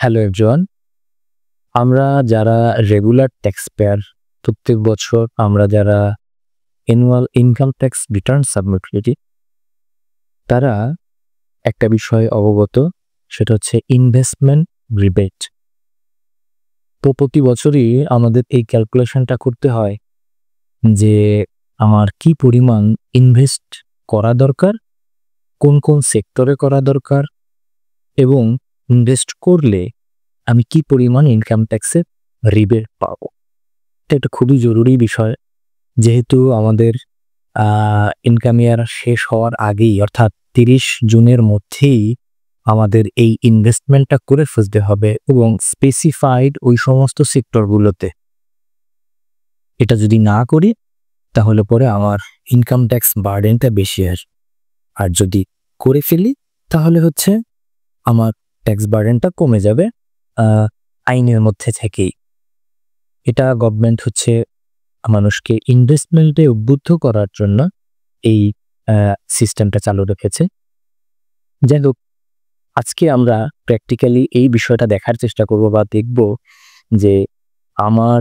Hello everyone, আমরা যারা regular tax payer, প্রত্যেক বছর আমরা যারা annual income tax return submit করি, তারা একটা বিষয়ে অবগত, সেটা হচ্ছে ইনভেস্টমেন্ট রিবেট। তো প্রতি বছরই আমাদের এই ক্যালকুলেশনটা করতে হয় যে আমার কি পরিমাণ ইনভেস্ট করা দরকার, কোন কোন সেক্টরে করা দরকার, এবং ইনভেস্ট করলে আমি কি পরিমাণ ইনকাম ট্যাক্সের রিবেট পাবো। এটা একটা খুবই জরুরি বিষয়, যেহেতু আমাদের ইনকাম ইয়ার শেষ হওয়ার আগেই, অর্থাৎ 30 জুনের মধ্যেই আমাদের এই ইনভেস্টমেন্টটা করে ফেলতে হবে এবং স্পেসিফাইড ওই সমস্ত সেক্টরগুলোতে। এটা যদি না করি তাহলে পরে আমার ইনকাম ট্যাক্স বার্ডেনটা বেশি আসবে, আর যদি করে ফেলি তাহলে হচ্ছে আমার ট্যাক্স বার্ডেনটা কমে যাবে আইনের মধ্যে থেকেই। এটা গভর্নমেন্ট হচ্ছে মানুষকে ইনভেস্টমেন্টে উদ্বুদ্ধ করার জন্য এই সিস্টেমটা চালু রেখেছে। যাই হোক, আজকে আমরা প্র্যাকটিক্যালি এই বিষয়টা দেখার চেষ্টা করব বা দেখব যে আমার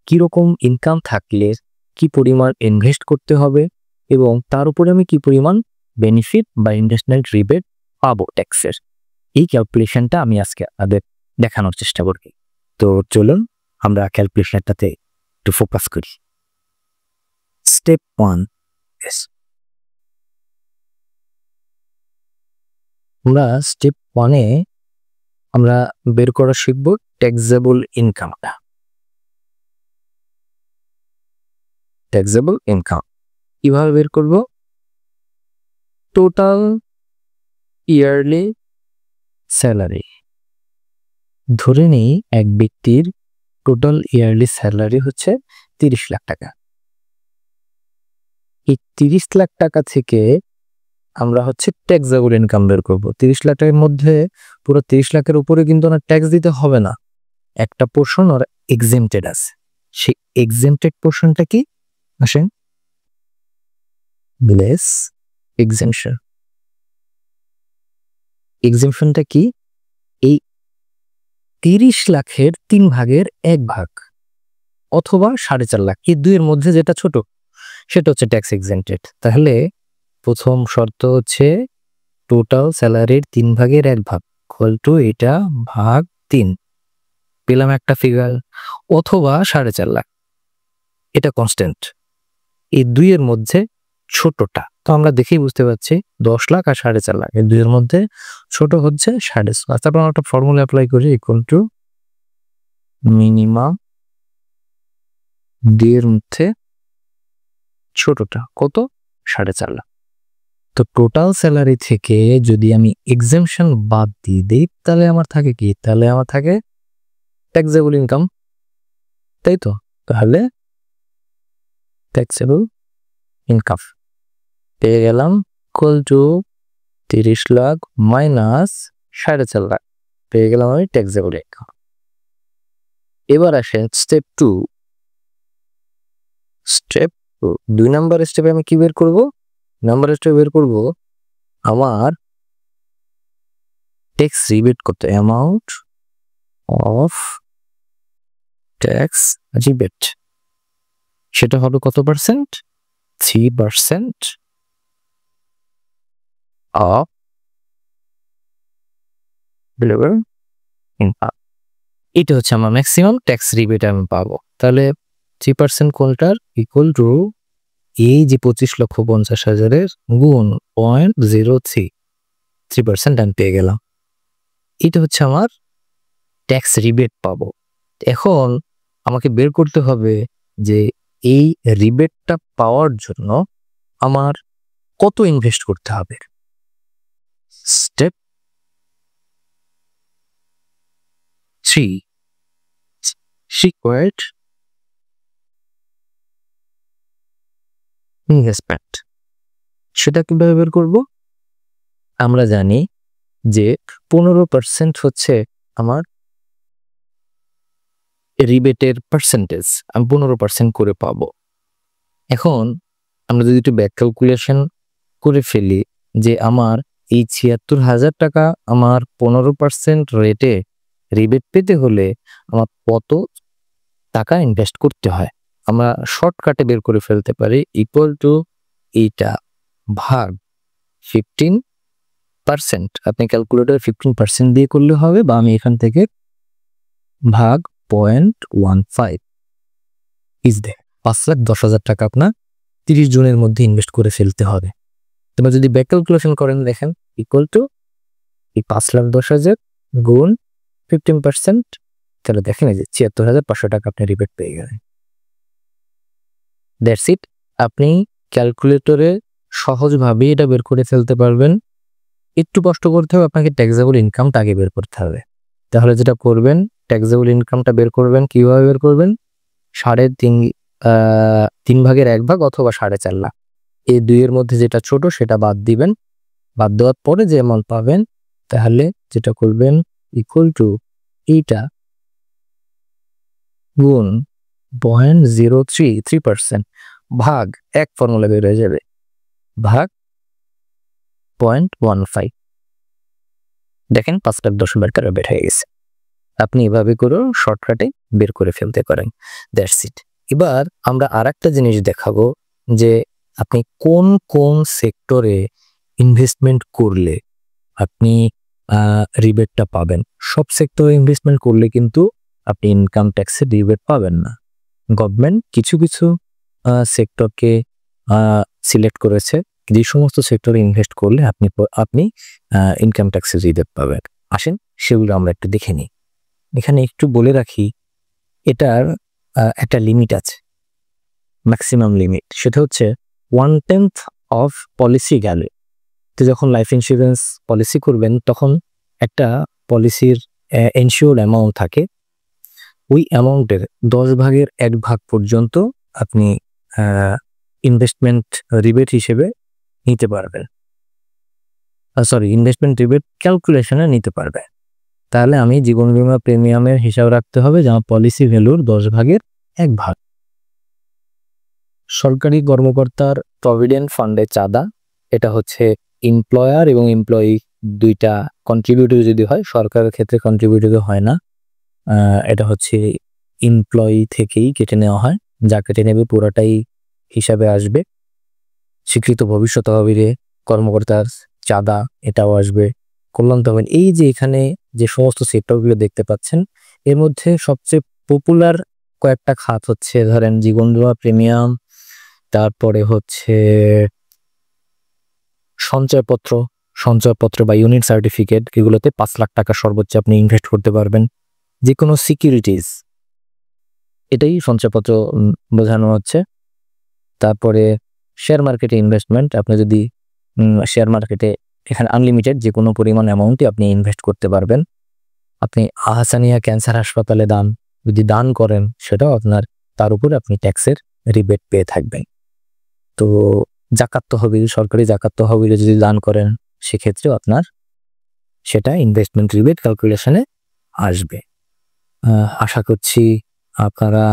কীরকম ইনকাম থাকলে কি পরিমাণ ইনভেস্ট করতে হবে এবং তার উপরে আমি কি পরিমাণ বেনিফিট বা ইনভেস্টমেন্ট রিবেট পাবো ট্যাক্সের। এই ক্যালকুলেশনটা আমি আজকে আপনাদের দেখানোর চেষ্টা করব। তো চলুন আমরা ক্যালকুলেশনটাতে একটু ফোকাস করি। স্টেপ 1, আমরা স্টেপ 1-এ আমরা বের করা শিখব ট্যাক্সেবল ইনকামটা। ট্যাক্সেবল ইনকাম কিভাবে বের করব? Total yearly salary. ধরে নিই এক ব্যক্তির টোটাল ইয়ারলি স্যালারি হচ্ছে 30 লাখ টাকা। এই 30 লাখ টাকা থেকে আমরা হচ্ছে ট্যাক্সেবল ইনকাম বের করব। 30 লাখ টাকার মধ্যে পুরো 30 লাখের উপরে কিন্তু না ট্যাক্স দিতে হবে না, একটা পোর্শন ওর এক্সেমটেড আছে। সেই এক্সেমটেড পোর্শনটা কি আসেন, লেস এক্সেমশন। এক্সেমশনটা কি? এই 30 লাখের 3 ভাগের 1 ভাগ অথবা 4.5 লাখ, এই দুইয়ের মধ্যে যেটা ছোট সেটা হচ্ছে ট্যাক্স এক্সেমটেড। তাহলে প্রথম শর্ত হচ্ছে টোটাল স্যালারির 3 ভাগের 1 ভাগ ইকুয়াল টু এটা ভাগ 3, পেলাম একটা ফিগার, অথবা 4.5 লাখ, এটা কনস্ট্যান্ট। এই দুইয়ের মধ্যে ছোটটা তো আমরা দেখেই বুঝতে পারছি 10 লাখ আর 4.5 লাখ, এই দুইয়ের মধ্যে ছোট হচ্ছে 4.5। তারপর আমরা একটা ফর্মুলা অ্যাপ্লাই করি, ইকুয়াল টু মিনিমাম দুইয়ের মধ্যে ছোটটা কত? 4.5 লাখ। তো টোটাল স্যালারি থেকে যদি আমি এক্সেমশন বাদ দিয়ে দিই তাহলে আমার থাকে কি? তাহলে আমার থাকে ট্যাক্সেবল ইনকাম, তাই তো? তাহলে ট্যাক্সেবল ইনকাম পেয়ে গেলাম equal to 30 lakh minus 4.5 lakh, পেয়ে গেলাম আমি ট্যাক্সেবল ইনকাম। এবার আসেন স্টেপ 2। স্টেপ 2 নাম্বার স্টেপে আমি কি বের করব? নাম্বার স্টেপ বের করব আমার ট্যাক্স রিবেট কত, অ্যামাউন্ট অফ ট্যাক্স রিবেট, সেটা হবে কত পার্সেন্ট? 3% of বিলেবল income. এটা হচ্ছে আমার ম্যাক্সিমাম ট্যাক্স রিবেট আমি পাবো। তাহলে 3% কোনটার? ইকুয়াল টু এই যে 25,50,000-এর গুণ 0.03, 3% আমি পেয়ে গেলাম। এটা হচ্ছে আমার ট্যাক্স রিবেট পাবো। এখন আমাকে বের করতে হবে যে এই রিবেটটা পাওয়ার জন্য আমার কত ইনভেস্ট করতে হবে। Step 3, required investment. সেটা কিভাবে বের করব? আমরা জানি যে 15% হচ্ছে আমার রিবেটের পার্সেন্টেজ, আমি 15% করে পাবো। এখন আমরা যদি একটু ব্যাক ক্যালকুলেশন করে ফেলি যে আমার এই 76,000 টাকা আমার 15% রেটে রিবেট পেতে হলে আমার কত টাকা ইনভেস্ট করতে হয় আমরা শর্টকাটে বের করে ফেলতে পারি ইকুয়াল টু এইটা ভাগ 15%। আপনি ক্যালকুলেটর 15% দিয়ে করলে হবে, বা আমি এখান থেকে ভাগ 0.15 ইজ দে 5,10,000 টাকা আপনার 30 জনের মধ্যে ইনভেস্ট করে ফেলতে হবে। তোমরা যদি ব্যাক ক্যালকুলেশন করেন দেখেন ইকুয়াল টু এই 5,10,000 গুণ 15%, তাহলে দেখেন এই যে 76,500 টাকা আপনি রিবেট পেয়ে গেলেন। That's it. আপনি ক্যালকুলেটরে সহজভাবে এটা বের করে ফেলতে পারবেন। একটু কষ্ট করতে হবে, আপনাকে ট্যাক্সেবল ইনকামটা আগে বের করতে হবে। তাহলে যেটা করবেন, ট্যাক্সেবল ইনকামটা বের করবেন কিভাবে বের করবেন, 3.5 ভাগের 1 ভাগ অথবা 4.5 লাখ, এই দুইয়ের মধ্যে যেটা ছোট সেটা বাদ দিবেন। বাদ দেওয়ার পরে যে অ্যামাউন্ট পাবেন, তাহলে যেটা করবেন ইকুয়াল টু এইটা গুণ 0.033% ভাগ 1 ফর্মুলা বের হয়ে যাবে, ভাগ 0.15। দেখেন 5,10,000 টাকা বের হয়ে গেছে। আপনি এভাবে করে শর্টকাটে বের করে ফেলতে পারেন। That's it. এবার আমরা আরেকটা জিনিস দেখাবো যে আপনি কোন কোন সেক্টরে ইনভেস্টমেন্ট করলে আপনি রিবেটটা পাবেন। সব সেক্টরে ইনভেস্টমেন্ট করলে কিন্তু আপনি ইনকাম ট্যাক্সের রিবেট পাবেন না। গভর্নমেন্ট কিছু কিছু সেক্টরকে সিলেক্ট করেছে, যে সমস্ত সেক্টরে ইনভেস্ট করলে আপনি ইনকাম ট্যাক্সের রিবেট পাবেন। আসেন সেগুলো আমরা একটু দেখে নিই। এখানে একটু বলে রাখি, এটার একটা লিমিট আছে, ম্যাক্সিমাম লিমিট, সেটা হচ্ছে 1/10 অফ পলিসি ভ্যালু। তো যখন লাইফ ইন্স্যুরেন্স পলিসি করবেন তখন একটা পলিসির ইনশিওর্ড অ্যামাউন্ট থাকে, ওই অ্যামাউন্টের 10 ভাগের 1 ভাগ পর্যন্ত আপনি ইনভেস্টমেন্ট রিবেট হিসেবে নিতে পারবেন, ইনভেস্টমেন্ট রিবেট ক্যালকুলেশনে নিতে পারবেন। তাহলে আমি জীবন বীমা প্রিমিয়ামের হিসাব রাখতে হবে যে আমার পলিসি ভ্যালুর 10 ভাগের 1 ভাগ। সরকারি কর্মকর্তার প্রভিডেন্ট ফান্ডে চাঁদা, এটা হচ্ছে এমপ্লয়ার এবং এমপ্লয়ি দুইটা কন্ট্রিবিউটর যদি হয়, সরকারের ক্ষেত্রে কন্ট্রিবিউটর হয় না, এটা হচ্ছে এমপ্লয়ি থেকেই কেটে নেওয়া হয়, যা কেটে নেবে পুরোটাই হিসাবে আসবে। স্বীকৃত ভবিষ্যৎ তহবিলে কর্মকর্তার চাঁদা এটাও আসবে, কল্যাণ তহবিল। এই যে এখানে যে সমস্ত সেক্টরগুলো দেখতে পাচ্ছেন, এর মধ্যে সবচেয়ে পপুলার কয়েকটা খাত হচ্ছে ধরেন জীবন বীমা প্রিমিয়াম, তারপরে হচ্ছে সঞ্চয়পত্র বা ইউনিট সার্টিফিকেট, এগুলোতে 5 লাখ টাকা সর্বোচ্চ আপনি ইনভেস্ট করতে পারবেন। যে কোনো সিকিউরিটিজ, এটাই সঞ্চয়পত্র বোঝানো হচ্ছে। তারপরে শেয়ার মার্কেটে ইনভেস্টমেন্ট, আপনি যদি শেয়ার মার্কেটে, এখানে আনলিমিটেড যে কোনো পরিমাণ অ্যামাউন্টই আপনি ইনভেস্ট করতে পারবেন। আপনি আহসানিয়া ক্যান্সার হাসপাতালে যদি দান করেন, সেটাও আপনার, তার উপর আপনি ট্যাক্সের রিবেট পেয়ে থাকবেন। তো জাকাত তহবিল, সরকারি জাকাত তহবিলে যদি দান করেন, সেক্ষেত্রেও আপনার সেটা ইনভেস্টমেন্ট রিবেট ক্যালকুলেশনে আসবে। আশা করছি আপনারা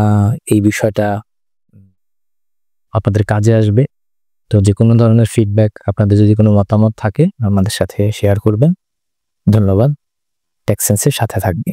এই বিষয়টা আপনাদের কাজে আসবে। তো যে কোনো ধরনের ফিডব্যাক, আপনাদের যদি কোনো মতামত থাকে আমাদের সাথে শেয়ার করবেন। ধন্যবাদ। ট্যাক্স সেন্সের সাথে থাকবে।